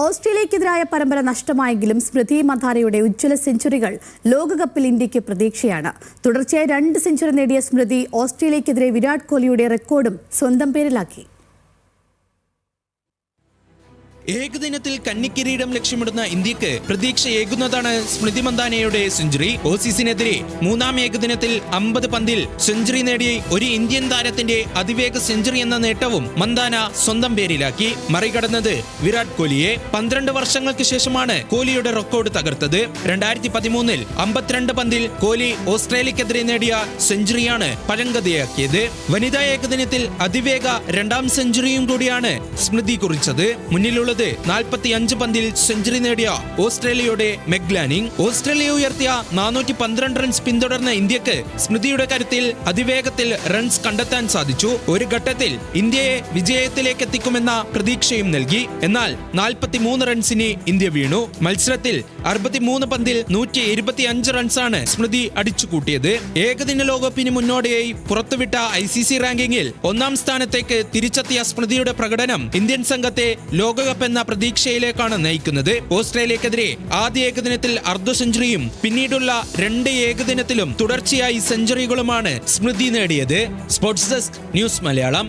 ഓസ്ട്രേലിയക്കെതിരായ പരമ്പര നഷ്ടമായെങ്കിലും സ്മൃതി മന്ദാനയുടെ ഉജ്ജ്വല സെഞ്ചുറികൾ ലോകകപ്പിൽ ഇന്ത്യക്ക് പ്രതീക്ഷയാണ്. തുടർച്ചയായി 2 സെഞ്ചുറി നേടിയ സ്മൃതി ഓസ്ട്രേലിയക്കെതിരെ വിരാട് കോഹ്ലിയുടെ റെക്കോർഡും സ്വന്തം പേരിലാക്കി. ഏകദിനത്തിൽ കന്നിക്കിരീടം ലക്ഷ്യമിടുന്ന ഇന്ത്യക്ക് പ്രതീക്ഷയേകുന്നതാണ് സ്മൃതി മന്ദാനയുടെ സെഞ്ചുറി. ഓസീസിനെതിരെ 3-ാം ഏകദിനത്തിൽ 50 പന്തിൽ സെഞ്ചുറി നേടി ഒരു ഇന്ത്യൻ താരത്തിന്റെ അതിവേഗ സെഞ്ചുറി എന്ന നേട്ടവും മന്ദാന സ്വന്തം പേരിലാക്കി. മറികടന്നത് വിരാട് കോഹ്ലിയെ. 12 വർഷങ്ങൾക്ക് ശേഷമാണ് കോഹ്ലിയുടെ റെക്കോർഡ് തകർത്തത്. 2013-ൽ 52 പന്തിൽ കോഹ്ലി ഓസ്ട്രേലിയക്കെതിരെ നേടിയ സെഞ്ചുറിയാണ് പഴങ്കഥയാക്കിയത്. വനിതാ ഏകദിനത്തിൽ അതിവേഗ 2-ാം സെഞ്ചുറിയും കൂടിയാണ് സ്മൃതി കുറിച്ചത്. മുന്നിലുള്ള 45 പന്തിൽ സെഞ്ചുറി നേടിയ ഓസ്ട്രേലിയയുടെ മെഗ് ലാനിങ്. ഓസ്ട്രേലിയ ഉയർത്തിയ 412 റൺസ് പിന്തുടർന്ന ഇന്ത്യക്ക് സ്മൃതിയുടെ കരുത്തിൽ അതിവേഗത്തിൽ റൺസ് കണ്ടെത്താൻ സാധിച്ചു. ഒരു ഘട്ടത്തിൽ ഇന്ത്യയെ വിജയത്തിലേക്ക് എത്തിക്കുമെന്ന പ്രതീക്ഷയും നൽകി. എന്നാൽ 43 റൺസിന് ഇന്ത്യ വീണു. മത്സരത്തിൽ 63 പന്തിൽ 125 റൺസാണ് സ്മൃതി അടിച്ചുകൂട്ടിയത്. ഏകദിന ലോകകപ്പിന് മുന്നോടിയായി പുറത്തുവിട്ട ICC റാങ്കിങ്ങിൽ 1-ാം സ്ഥാനത്തേക്ക് തിരിച്ചെത്തിയ സ്മൃതിയുടെ പ്രകടനം ഇന്ത്യൻ സംഘത്തെ ലോകകപ്പ് എന്ന പ്രതീക്ഷയിലേക്കാണ് നയിക്കുന്നത്. ഓസ്ട്രേലിയക്കെതിരെ ആദ്യ ഏകദിനത്തിൽ അർദ്ധ സെഞ്ചുറിയും പിന്നീടുള്ള 2 ഏകദിനത്തിലും തുടർച്ചയായി സെഞ്ചുറികളുമാണ് സ്മൃതി നേടിയത്. Sports desk, news Malayalam.